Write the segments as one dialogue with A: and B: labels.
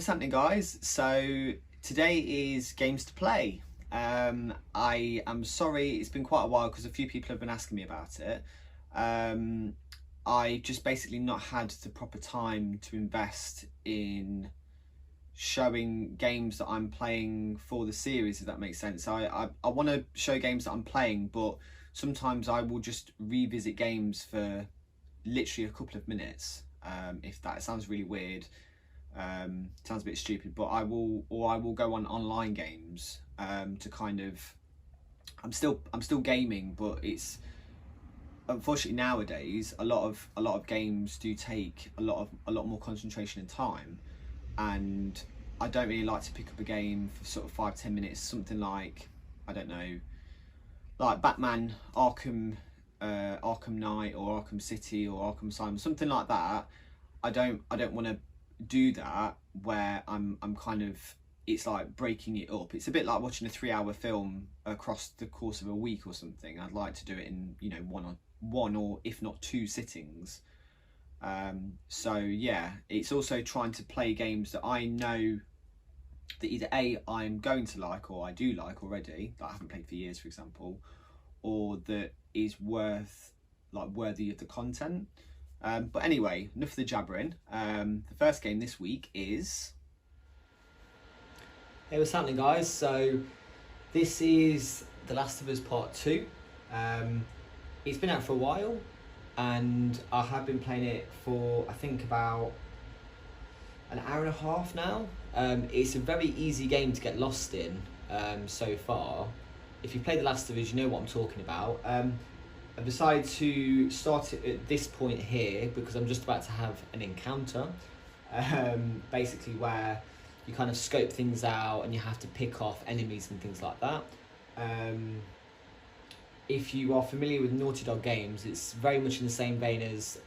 A: happening, guys? So today is games to play. I am sorry it's been quite a while because a few people have been asking me about it. I just basically not had the proper time to invest in showing games that I'm playing for the series, if that makes sense. I want to show games that I'm playing, but sometimes I will just revisit games for literally a couple of minutes. If that sounds really weird, sounds a bit stupid, but I will go on online games to kind of. I'm still gaming, but it's unfortunately nowadays a lot of games do take a lot more concentration and time, and I don't really like to pick up a game for sort of 5-10 minutes. Something like, I don't know, like Batman Arkham Knight or Arkham City or Arkham Asylum, something like that. I don't want to do that where I'm kind of, it's like breaking it up. It's a bit like watching a 3-hour film across the course of a week or something. I'd like to do it in, you know, one or if not 2 sittings. So yeah, it's also trying to play games that I know that either A, I'm going to like, or I do like already, that I haven't played for years, for example, or that is worthy of the content. But anyway, enough of the jabbering. The first game this week is...
B: Hey, what's happening, guys? So this is The Last of Us Part 2. It's been out for a while, and I have been playing it for, I think, about an hour and a half now. It's a very easy game to get lost in so far. If you play The Last of Us, you know what I'm talking about. I decided to start it at this point here because I'm just about to have an encounter, basically where you kind of scope things out and you have to pick off enemies and things like that. If you are familiar with Naughty Dog games, it's very much in the same vein as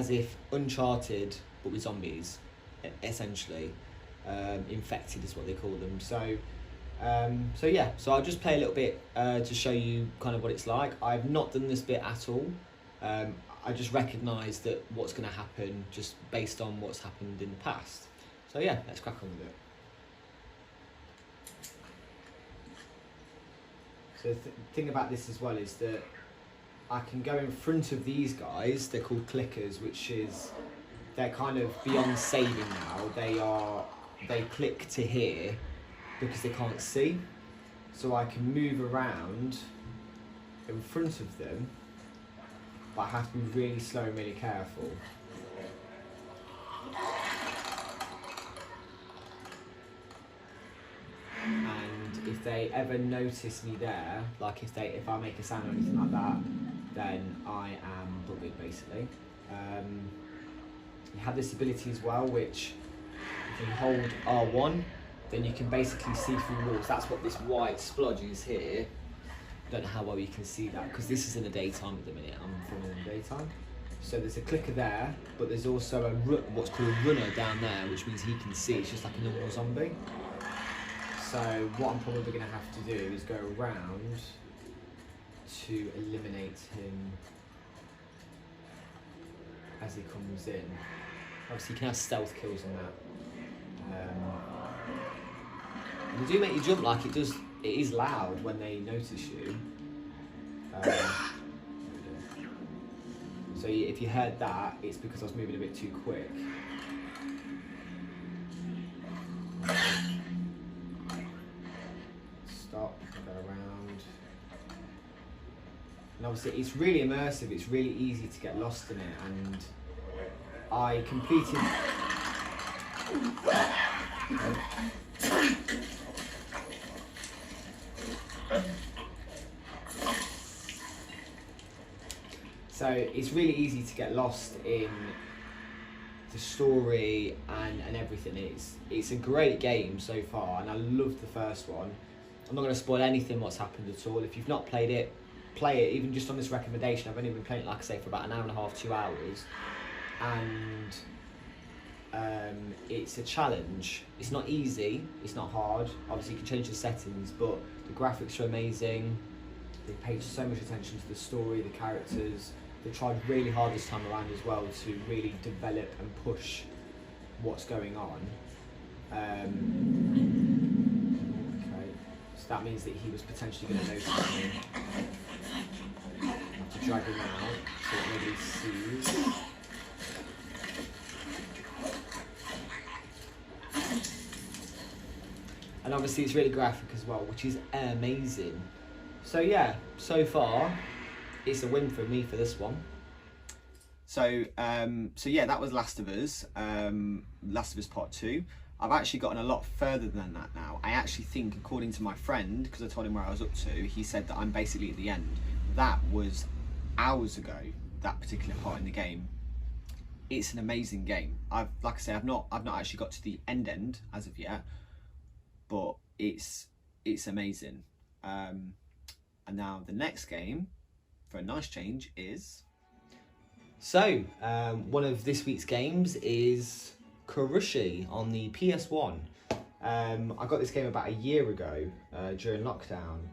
B: if Uncharted, but with zombies, essentially. Infected is what they call them. So I'll just play a little bit to show you kind of what it's like. I've not done this bit at all. I just recognise that what's going to happen just based on what's happened in the past. So yeah, let's crack on with it. So the thing about this as well is that I can go in front of these guys. They're called clickers, they're kind of beyond saving now. They click to here because they can't see. So I can move around in front of them, but I have to be really slow and really careful. And if they ever notice me there, like if I make a sound or anything like that, then I am buggered, basically. You have this ability as well, which if you hold R1, then you can basically see through walls. That's what this white splodge is here. I don't know how well you can see that because this is in the daytime at the minute. I'm filming in the daytime. So there's a clicker there, but there's also what's called a runner down there, which means he can see. It's just like a normal zombie. So what I'm probably going to have to do is go around to eliminate him as he comes in. Obviously you can have stealth kills on that. And they do make you jump, like it is loud when they notice you. So if you heard that, it's because I was moving a bit too quick. Stop, go around. And obviously it's really immersive, it's really easy to get lost in it, and I completed... So it's really easy to get lost in the story and everything. It's a great game so far, and I loved the first one. I'm not going to spoil anything what's happened at all. If you've not played it, play it, even just on this recommendation. I've only been playing it, like I say, for about an hour and a half, 2 hours. And it's a challenge. It's not easy, it's not hard. Obviously you can change the settings, but the graphics are amazing. They paid so much attention to the story, the characters. They tried really hard this time around as well to really develop and push what's going on. Okay, so that means that he was potentially going to notice me. I have to drag him out so that nobody sees. And obviously it's really graphic as well, which is amazing. So yeah, so far it's a win for me for this one.
A: So yeah, that was Last of Us, Last of Us Part 2. I've actually gotten a lot further than that now. I actually think, according to my friend, because I told him where I was up to, he said that I'm basically at the end. That was hours ago, that particular part in the game. It's an amazing game. Like I say, I've not actually got to the end as of yet, but it's amazing. And now the next game, for a nice change, is...
B: So, one of this week's games is Kurushi on the PS1. I got this game about a year ago during lockdown,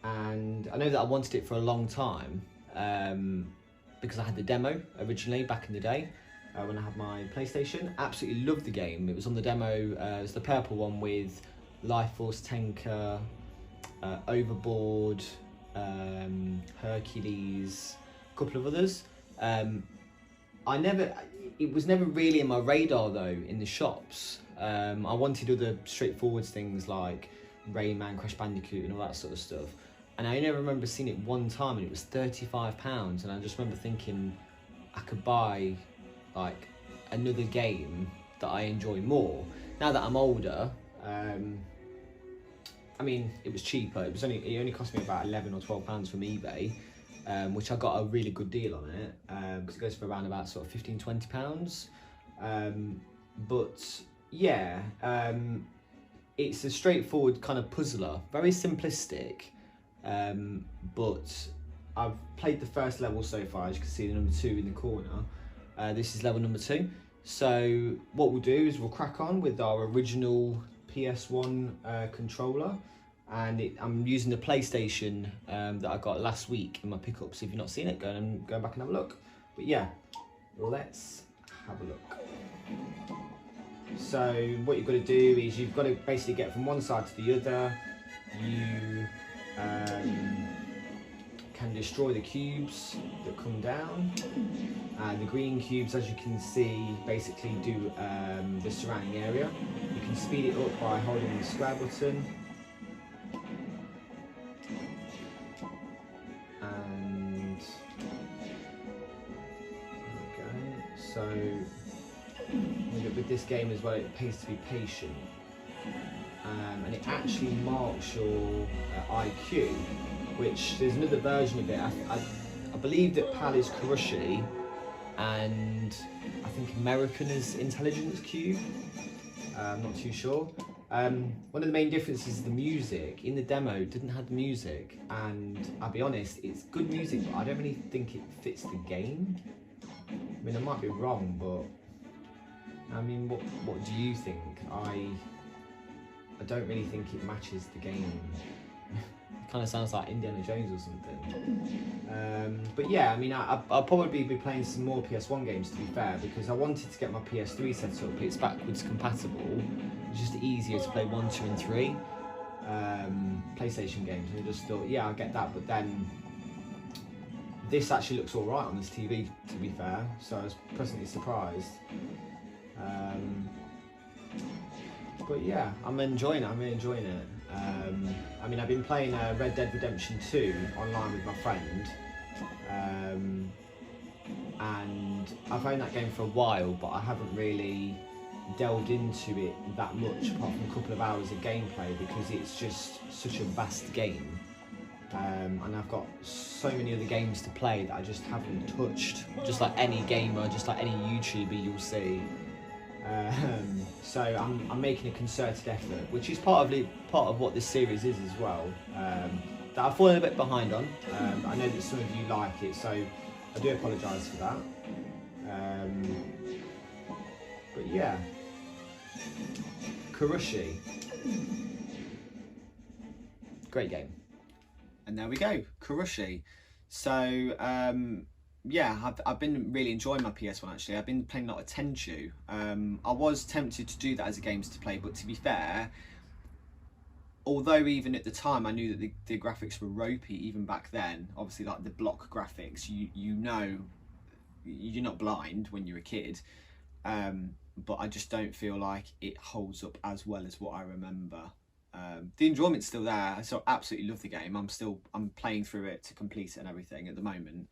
B: and I know that I wanted it for a long time because I had the demo originally back in the day when I had my PlayStation. Absolutely loved the game. It was on the demo, it was the purple one with Life Force Tanker, Overboard, Hercules, a couple of others. It was never really in my radar though in the shops. I wanted other straightforward things like Rayman, Crash Bandicoot and all that sort of stuff. And I only remember seeing it one time and it was £35, and I just remember thinking I could buy like another game that I enjoy more. Now that I'm older, I mean, it was cheaper. It only cost me about £11 or £12 from eBay. Which I got a really good deal on it because it goes for around about sort of £15–20. But yeah, it's a straightforward kind of puzzler, very simplistic. But I've played the first level so far, as you can see the number 2 in the corner. This is level number 2. So what we'll do is we'll crack on with our original PS1 controller. And I'm using the PlayStation that I got last week in my pickup. So if you've not seen it, go back and have a look. But yeah, let's have a look. So what you've got to do is you've got to basically get from one side to the other. You can destroy the cubes that come down. And the green cubes, as you can see, basically do the surrounding area. You can speed it up by holding the square button. So with this game as well, it pays to be patient, and it actually marks your IQ, which there's another version of it. I believe that PAL is Kurushi, and I think American is Intelligence Cube. I'm not too sure. One of the main differences is the music. In the demo, it didn't have the music, and I'll be honest, it's good music, but I don't really think it fits the game. I mean, I might be wrong, but I mean, what do you think? I don't really think it matches the game. It kind of sounds like Indiana Jones or something. But yeah, I mean, I'll probably be playing some more PS1 games, to be fair, because I wanted to get my PS3 set up. It's backwards compatible. It's just easier to play 1, 2 and 3 PlayStation games. And I just thought, yeah, I'll get that, but then this actually looks all right on this TV, to be fair, so I was pleasantly surprised. But yeah, I'm enjoying it. I mean, I've been playing Red Dead Redemption 2 online with my friend, and I've owned that game for a while, but I haven't really delved into it that much, apart from a couple of hours of gameplay, because it's just such a vast game. And I've got so many other games to play that I just haven't touched, just like any gamer, just like any YouTuber you'll see. So I'm making a concerted effort, which is part of what this series is as well, that I've fallen a bit behind on. I know that some of you like it, so I do apologise for that. But yeah, Kurushi, great game.
A: And there we go, Kurushi. So yeah, I've been really enjoying my PS1 actually. I've been playing a lot of Tenchu. I was tempted to do that as a games to play, but to be fair, although even at the time I knew that the graphics were ropey even back then, obviously like the block graphics, you know, you're not blind when you're a kid, but I just don't feel like it holds up as well as what I remember. The enjoyment's still there, so I absolutely love the game. I'm playing through it to complete it and everything at the moment.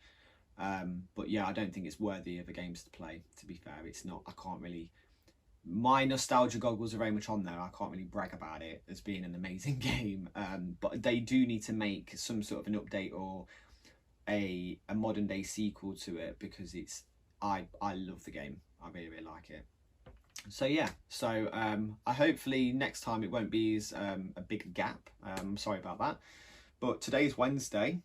A: But yeah, I don't think it's worthy of a games to play, to be fair. It's not. I can't really, my nostalgia goggles are very much on there. I can't really brag about it as being an amazing game, but they do need to make some sort of an update or a modern day sequel to it, because it's, I love the game. I really, really like it. So yeah, so I hopefully next time it won't be as a big gap. Sorry about that, but today's Wednesday,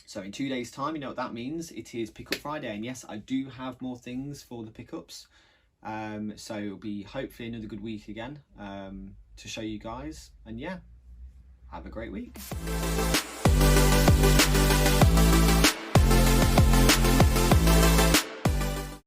A: so in 2 days time, you know what that means. It is Pickup Friday, and yes, I do have more things for the pickups. So it'll be hopefully another good week again to show you guys, and yeah, have a great week.